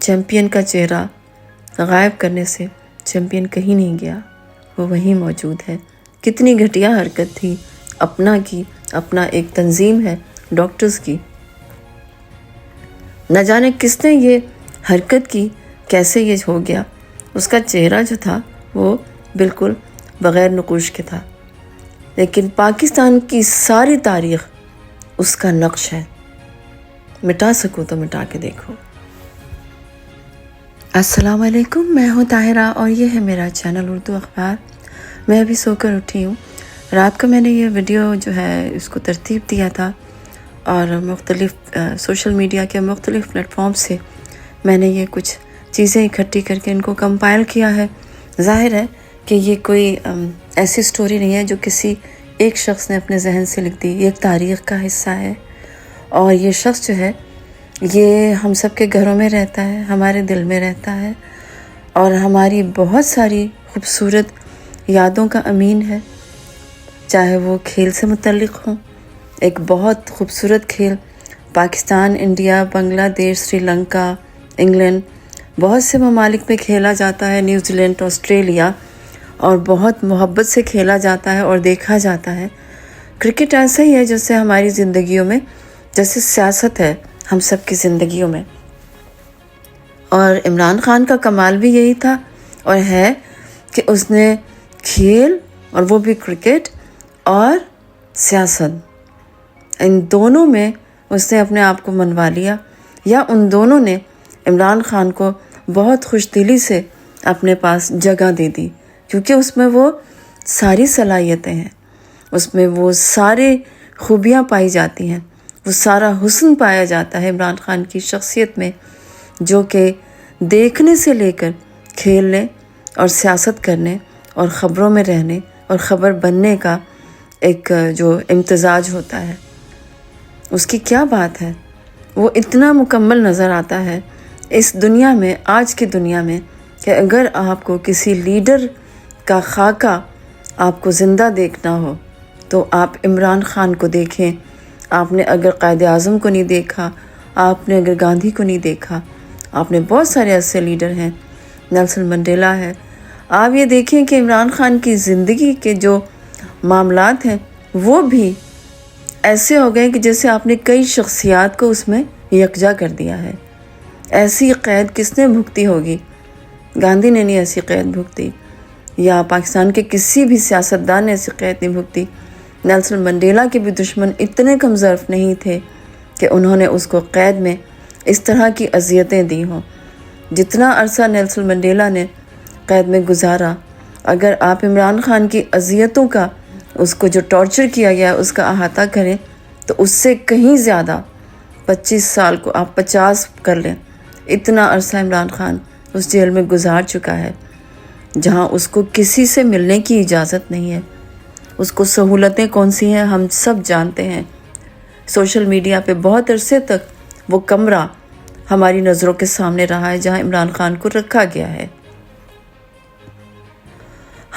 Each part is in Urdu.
چیمپئن کا چہرہ غائب کرنے سے چیمپئن کہیں نہیں گیا، وہ وہیں موجود ہے۔ کتنی گھٹیا حرکت تھی اپنا ایک تنظیم ہے ڈاکٹرز کی، نہ جانے کس نے یہ حرکت کی، کیسے یہ ہو گیا۔ اس کا چہرہ جو تھا وہ بالکل بغیر نقوش کے تھا، لیکن پاکستان کی ساری تاریخ اس کا نقش ہے۔ مٹا سکو تو مٹا کے دیکھو۔ السلام علیکم، میں ہوں طاہرہ اور یہ ہے میرا چینل اردو اخبار۔ میں ابھی سو کر اٹھی ہوں۔ رات کو میں نے یہ ویڈیو جو ہے اس کو ترتیب دیا تھا اور مختلف سوشل میڈیا کے مختلف پلیٹ فارم سے میں نے یہ کچھ چیزیں اکٹھی کر کے ان کو کمپائل کیا ہے۔ ظاہر ہے کہ یہ کوئی ایسی سٹوری نہیں ہے جو کسی ایک شخص نے اپنے ذہن سے لکھ دی، یہ ایک تاریخ کا حصہ ہے اور یہ شخص جو ہے یہ ہم سب کے گھروں میں رہتا ہے، ہمارے دل میں رہتا ہے اور ہماری بہت ساری خوبصورت یادوں کا امین ہے، چاہے وہ کھیل سے متعلق ہوں۔ ایک بہت خوبصورت کھیل پاکستان، انڈیا، بنگلہ دیش، سری لنکا، انگلینڈ، بہت سے ممالک میں کھیلا جاتا ہے، نیوزی لینڈ، آسٹریلیا، اور بہت محبت سے کھیلا جاتا ہے اور دیکھا جاتا ہے۔ کرکٹ ایسا ہی ہے جیسے ہماری زندگیوں میں، جیسے سیاست ہے ہم سب کی زندگیوں میں۔ اور عمران خان کا کمال بھی یہی تھا اور ہے کہ اس نے کھیل، اور وہ بھی کرکٹ اور سیاست، ان دونوں میں اس نے اپنے آپ کو منوا لیا، یا ان دونوں نے عمران خان کو بہت خوش دلی سے اپنے پاس جگہ دے دی، کیونکہ اس میں وہ ساری صلاحیتیں ہیں، اس میں وہ سارے خوبیاں پائی جاتی ہیں، وہ سارا حسن پایا جاتا ہے عمران خان کی شخصیت میں، جو کہ دیکھنے سے لے کر کھیلنے اور سیاست کرنے اور خبروں میں رہنے اور خبر بننے کا ایک جو امتزاج ہوتا ہے، اس کی کیا بات ہے۔ وہ اتنا مکمل نظر آتا ہے اس دنیا میں، آج کی دنیا میں، کہ اگر آپ کو کسی لیڈر کا خاکہ آپ کو زندہ دیکھنا ہو تو آپ عمران خان کو دیکھیں۔ آپ نے اگر قائد اعظم کو نہیں دیکھا، آپ نے اگر گاندھی کو نہیں دیکھا، آپ نے بہت سارے ایسے لیڈر ہیں، نیلسن منڈیلا ہے، آپ یہ دیکھیں کہ عمران خان کی زندگی کے جو معاملات ہیں وہ بھی ایسے ہو گئے کہ جیسے آپ نے کئی شخصیات کو اس میں یکجا کر دیا ہے۔ ایسی قید کس نے بھگتی ہوگی؟ گاندھی نے نہیں ایسی قید بھگتی، یا پاکستان کے کسی بھی سیاستدان نے ایسی قید نہیں بھگتی۔ نیلسن منڈیلا کے بھی دشمن اتنے کم ظرف نہیں تھے کہ انہوں نے اس کو قید میں اس طرح کی اذیتیں دی ہوں۔ جتنا عرصہ نیلسن منڈیلا نے قید میں گزارا، اگر آپ عمران خان کی اذیتوں کا، اس کو جو ٹارچر کیا گیا اس کا احاطہ کریں تو اس سے کہیں زیادہ، 25 سال کو آپ 50 کر لیں، اتنا عرصہ عمران خان اس جیل میں گزار چکا ہے، جہاں اس کو کسی سے ملنے کی اجازت نہیں ہے۔ اس کو سہولتیں کون سی ہیں ہم سب جانتے ہیں۔ سوشل میڈیا پہ بہت عرصے تک وہ کمرہ ہماری نظروں کے سامنے رہا ہے جہاں عمران خان کو رکھا گیا ہے۔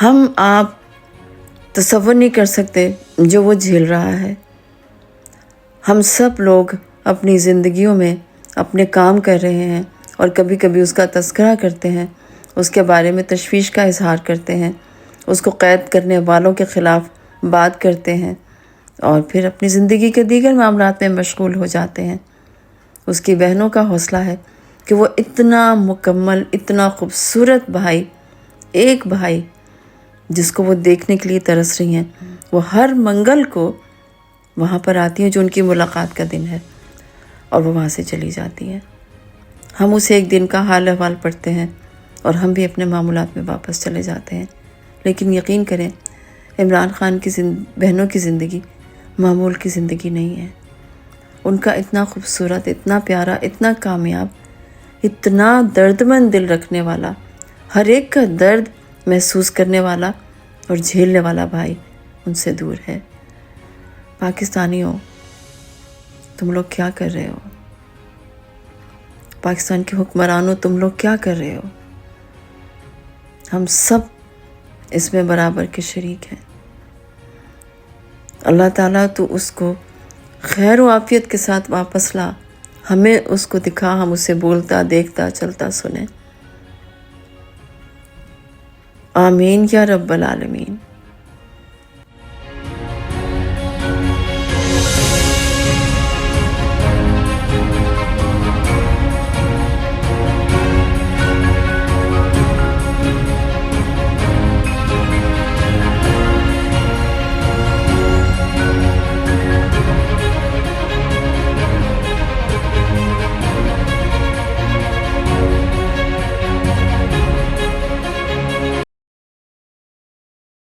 ہم آپ تصور نہیں کر سکتے جو وہ جھیل رہا ہے۔ ہم سب لوگ اپنی زندگیوں میں اپنے کام کر رہے ہیں اور کبھی کبھی اس کا تذکرہ کرتے ہیں، اس کے بارے میں تشویش کا اظہار کرتے ہیں، اس کو قید کرنے والوں کے خلاف بات کرتے ہیں اور پھر اپنی زندگی کے دیگر معاملات میں مشغول ہو جاتے ہیں۔ اس کی بہنوں کا حوصلہ ہے کہ وہ اتنا مکمل، اتنا خوبصورت بھائی، ایک بھائی جس کو وہ دیکھنے کے لیے ترس رہی ہیں، وہ ہر منگل کو وہاں پر آتی ہیں جو ان کی ملاقات کا دن ہے، اور وہ وہاں سے چلی جاتی ہیں۔ ہم اسے ایک دن کا حال احوال پڑھتے ہیں اور ہم بھی اپنے معمولات میں واپس چلے جاتے ہیں، لیکن یقین کریں عمران خان کی بہنوں کی زندگی معمول کی زندگی نہیں ہے۔ ان کا اتنا خوبصورت، اتنا پیارا، اتنا کامیاب، اتنا درد مند دل رکھنے والا، ہر ایک کا درد محسوس کرنے والا اور جھیلنے والا بھائی ان سے دور ہے۔ پاکستانیوں، تم لوگ کیا کر رہے ہو؟ پاکستان کے حکمرانوں، تم لوگ کیا کر رہے ہو؟ ہم سب اس میں برابر کے شریک ہیں۔ اللہ تعالیٰ تو اس کو خیر و عافیت کے ساتھ واپس لا، ہمیں اس کو دکھا، ہم اسے بولتا، دیکھتا، چلتا سنیں۔ آمین یا رب العالمین۔